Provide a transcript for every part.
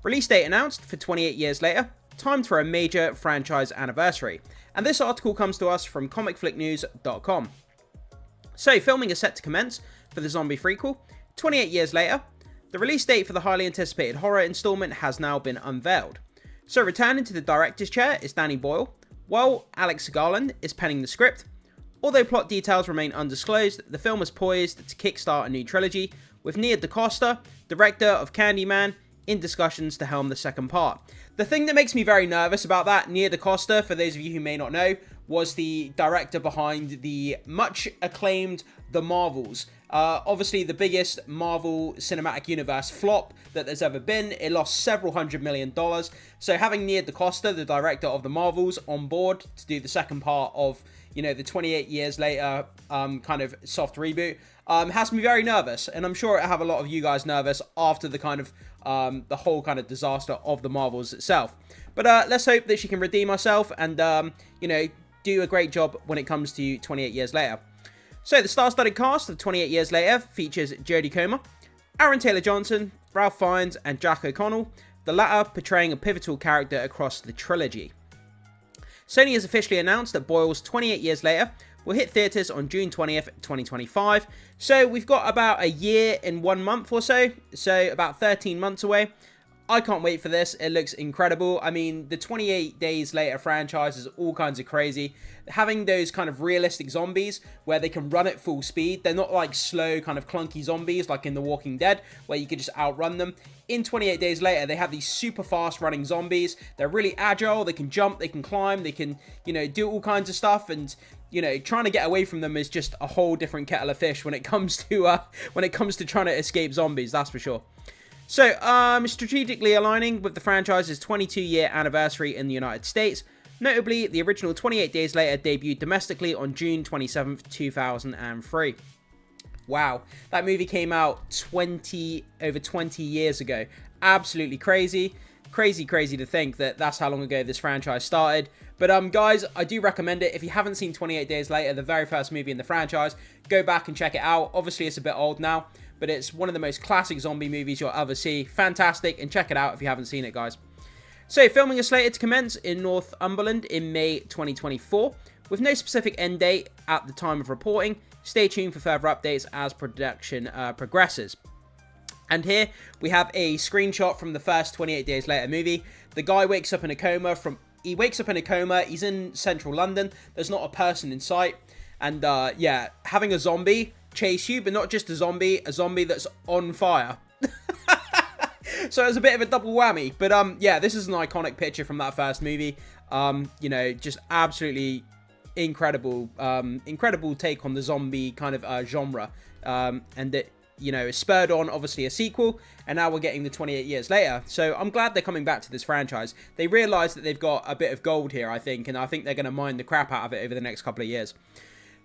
Release date announced for 28 years later, timed for a major franchise anniversary. And this article comes to us from comicflicknews.com. So, filming is set to commence for the zombie prequel. 28 years later, the release date for the highly anticipated horror installment has now been unveiled. So, returning to the director's chair is Danny Boyle, while Alex Garland is penning the script. Although plot details remain undisclosed, the film is poised to kickstart a new trilogy, with Nia DaCosta, director of Candyman, in discussions to helm the second part. The thing that makes me very nervous about that, Nia DaCosta, for those of you who may not know, was the director behind the much acclaimed The Marvels. Obviously the biggest Marvel Cinematic Universe flop that there's ever been. It lost several $100 million. So having Nia DaCosta, the director of The Marvels, on board to do the second part of, you know, the 28 years later kind of soft reboot, has me very nervous. And I'm sure it'll have a lot of you guys nervous after the kind of, the whole kind of disaster of The Marvels itself. But let's hope that she can redeem herself and, you know, do a great job when it comes to 28 years later. So the star-studded cast of 28 years later features Jodie Comer, Aaron Taylor-Johnson, Ralph Fiennes, and Jack O'Connell, the latter portraying a pivotal character across the trilogy. Sony has officially announced that Boyle's 28 years later will hit theatres on June 20th, 2025. So we've got about a year in 1 month or so about 13 months away. I can't wait for this. It looks incredible. I mean, the 28 Days Later franchise is all kinds of crazy. Having those kind of realistic zombies where they can run at full speed. They're not like slow, kind of clunky zombies like in The Walking Dead where you could just outrun them. In 28 Days Later, they have these super fast running zombies. They're really agile. They can jump, they can climb, they can, you know, do all kinds of stuff. And, you know, trying to get away from them is just a whole different kettle of fish when it comes to trying to escape zombies, that's for sure. So, strategically aligning with the franchise's 22-year anniversary in the United States. Notably, the original 28 Days Later debuted domestically on June 27th, 2003. Wow, that movie came out over 20 years ago. Absolutely crazy. Crazy to think that that's how long ago this franchise started. But, guys, I do recommend it. If you haven't seen 28 Days Later, the very first movie in the franchise, go back and check it out. Obviously, it's a bit old now, but it's one of the most classic zombie movies you'll ever see. Fantastic, and check it out if you haven't seen it, guys. So, filming is slated to commence in Northumberland in May 2024, with no specific end date at the time of reporting. Stay tuned for further updates as production progresses. And here we have a screenshot from the first 28 Days Later movie. The guy wakes up in a coma he's in central London, there's not a person in sight, and yeah, having a zombie chase you, but not just a zombie that's on fire. So it's a bit of a double whammy, but yeah, this is an iconic picture from that first movie. You know, just absolutely incredible take on the zombie kind of genre, and that, you know, is spurred on obviously a sequel, and now we're getting the 28 years later. So I'm glad they're coming back to this franchise. They realize that they've got a bit of gold here, I think, and I think they're going to mine the crap out of it over the next couple of years.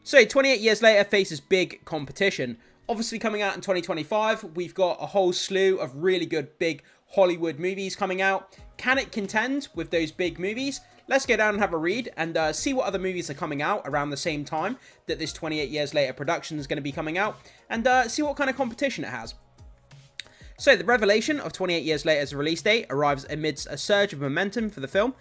So 28 years later faces big competition. Obviously coming out in 2025, we've got a whole slew of really good big Hollywood movies coming out. Can it contend with those big movies? Let's go down and have a read and see what other movies are coming out around the same time that this 28 years later production is going to be coming out, and see what kind of competition it has. So the revelation of 28 years later's release date arrives amidst a surge of momentum for the film,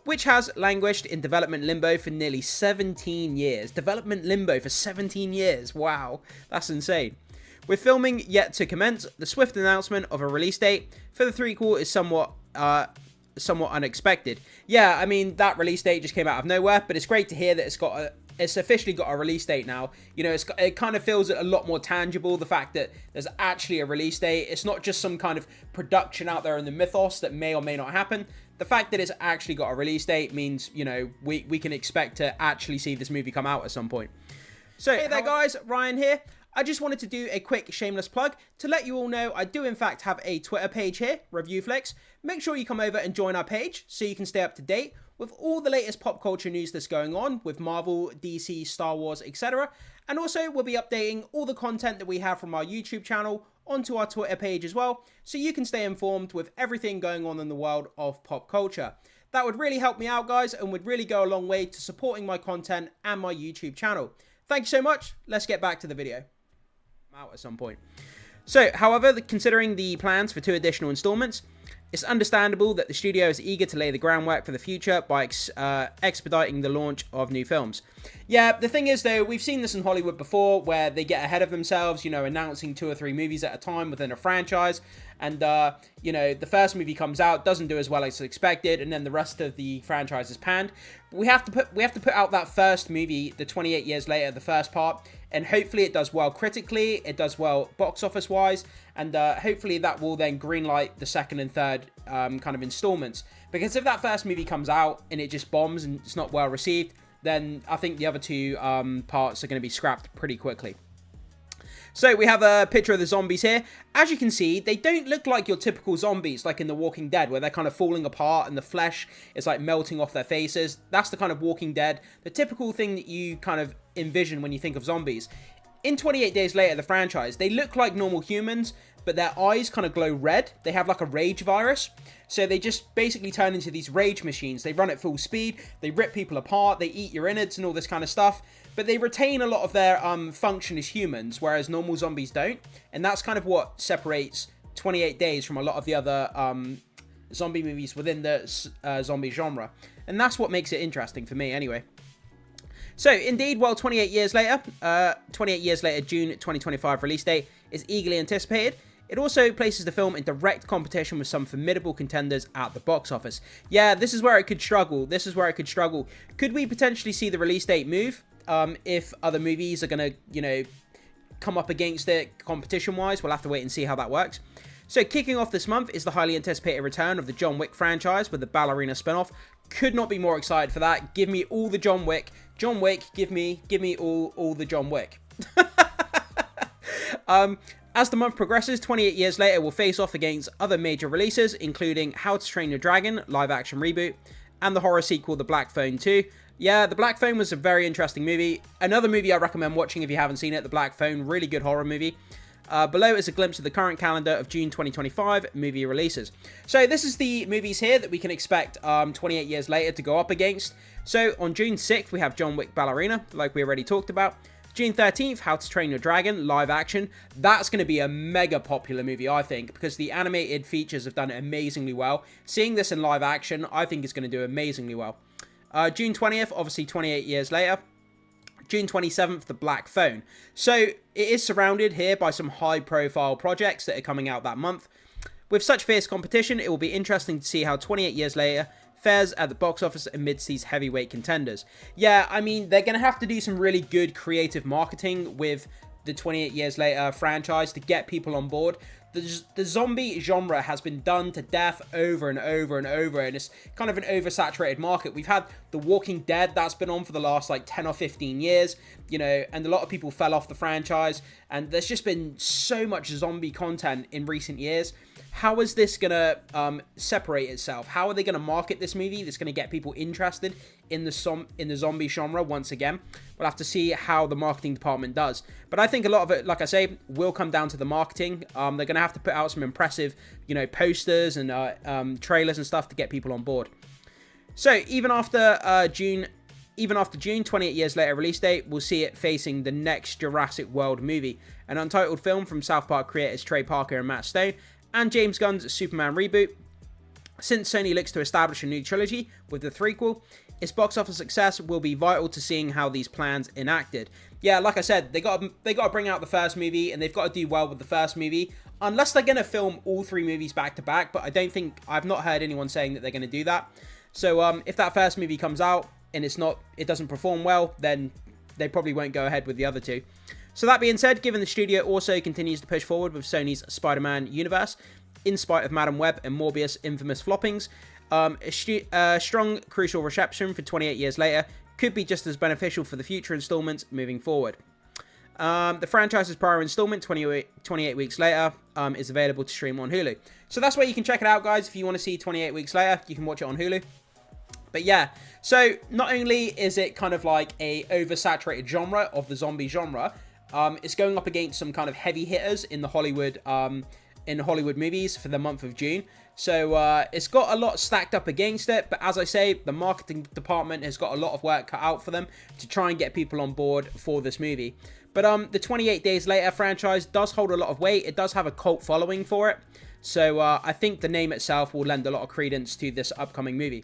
which has languished in development limbo for nearly 17 years. Development limbo for 17 years. Wow, that's insane. With filming yet to commence, the swift announcement of a release date for the threequel is somewhat unexpected. Yeah, I mean, that release date just came out of nowhere, but it's great to hear that it's officially got a release date now. You know, it kind of feels a lot more tangible, the fact that there's actually a release date. It's not just some kind of production out there in the mythos that may or may not happen. The fact that it's actually got a release date means, you know, we can expect to actually see this movie come out at some point. So, hey there guys, Ryan here. I just wanted to do a quick shameless plug to let you all know I do in fact have a Twitter page here, ReviewFlix. Make sure you come over and join our page so you can stay up to date with all the latest pop culture news that's going on with Marvel, DC, Star Wars, etc. And also we'll be updating all the content that we have from our YouTube channel onto our Twitter page as well, so you can stay informed with everything going on in the world of pop culture. That would really help me out, guys, and would really go a long way to supporting my content and my YouTube channel. Thank you so much. Let's get back to the video. I'm out at some point. So, however, considering the plans for 2 additional installments, It's understandable that the studio is eager to lay the groundwork for the future by expediting the launch of new films. Yeah, the thing is though, we've seen this in Hollywood before where they get ahead of themselves, you know, announcing 2 or 3 movies at a time within a franchise. And, you know, the first movie comes out, doesn't do as well as expected, and then the rest of the franchise is panned. But we have to put out that first movie, the 28 years later, the first part, and hopefully it does well critically, it does well box office wise, and hopefully that will then greenlight the second and third kind of installments. Because if that first movie comes out and it just bombs and it's not well received, then I think the other 2 parts are going to be scrapped pretty quickly. So we have a picture of the zombies here. As you can see, they don't look like your typical zombies, like in The Walking Dead, where they're kind of falling apart and the flesh is like melting off their faces. That's the kind of Walking Dead, the typical thing that you kind of envision when you think of zombies. In 28 Days Later, the franchise, they look like normal humans, but their eyes kind of glow red. They have like a rage virus. So they just basically turn into these rage machines. They run at full speed, they rip people apart, they eat your innards and all this kind of stuff. But they retain a lot of their function as humans, whereas normal zombies don't. And that's kind of what separates 28 Days from a lot of the other zombie movies within the zombie genre. And that's what makes it interesting for me anyway. So, indeed, while 28 years later, June 2025 release date is eagerly anticipated, it also places the film in direct competition with some formidable contenders at the box office. Yeah, this is where it could struggle. Could we potentially see the release date move if other movies are going to, you know, come up against it competition-wise? We'll have to wait and see how that works. So, kicking off this month is the highly anticipated return of the John Wick franchise with the Ballerina spinoff. Could not be more excited for that. Give me all the John Wick. John Wick, give me all the John Wick. As the month progresses, 28 Years Later will face off against other major releases, including How to Train Your Dragon, live-action reboot, and the horror sequel, The Black Phone 2. Yeah, The Black Phone was a very interesting movie. Another movie I recommend watching if you haven't seen it, The Black Phone, really good horror movie. Below is a glimpse of the current calendar of June 2025 movie releases. So this is the movies here that we can expect 28 years later to go up against. So on June 6th, we have John Wick Ballerina, like we already talked about. June 13th, How to Train Your Dragon, live action. That's going to be a mega popular movie, I think, because the animated features have done amazingly well. Seeing this in live action, I think is going to do amazingly well. June 20th, obviously 28 years later. June 27th, The Black Phone. So it is surrounded here by some high-profile projects that are coming out that month. With such fierce competition, it will be interesting to see how 28 years later fares at the box office amidst these heavyweight contenders. Yeah, I mean, they're going to have to do some really good creative marketing with the 28 Years Later franchise to get people on board. The zombie genre has been done to death over and over and over, and it's kind of an oversaturated market. We've had The Walking Dead, that's been on for the last like 10 or 15 years, you know, and a lot of people fell off the franchise, and there's just been so much zombie content in recent years. How is this going to separate itself? How are they going to market this movie that's going to get people interested in the zombie genre once again? We'll have to see how the marketing department does. But I think a lot of it, like I say, will come down to the marketing. They're going to have to put out some impressive, you know, posters and trailers and stuff to get people on board. So even after June, 28 years later release date, we'll see it facing the next Jurassic World movie, an untitled film from South Park creators Trey Parker and Matt Stone, and James Gunn's Superman reboot. Since Sony looks to establish a new trilogy with the threequel, its box office success will be vital to seeing how these plans enacted. Yeah, like I said, they got to bring out the first movie, and they've got to do well with the first movie, unless they're going to film all 3 movies back to back. But I've not heard anyone saying that they're going to do that. So if that first movie comes out and it doesn't perform well, then they probably won't go ahead with the other 2. So that being said, given the studio also continues to push forward with Sony's Spider-Man universe, in spite of Madam Web and Morbius' infamous floppings, a strong, crucial reception for 28 years later could be just as beneficial for the future installments moving forward. The franchise's prior installment, 28 weeks later, is available to stream on Hulu. So that's where you can check it out, guys. If you want to see 28 weeks later, you can watch it on Hulu. But yeah, so not only is it kind of like a oversaturated genre of the zombie genre, it's going up against some kind of heavy hitters in the Hollywood movies for the month of June. So it's got a lot stacked up against it. But as I say, the marketing department has got a lot of work cut out for them to try and get people on board for this movie. But the 28 Days Later franchise does hold a lot of weight. It does have a cult following for it. So I think the name itself will lend a lot of credence to this upcoming movie.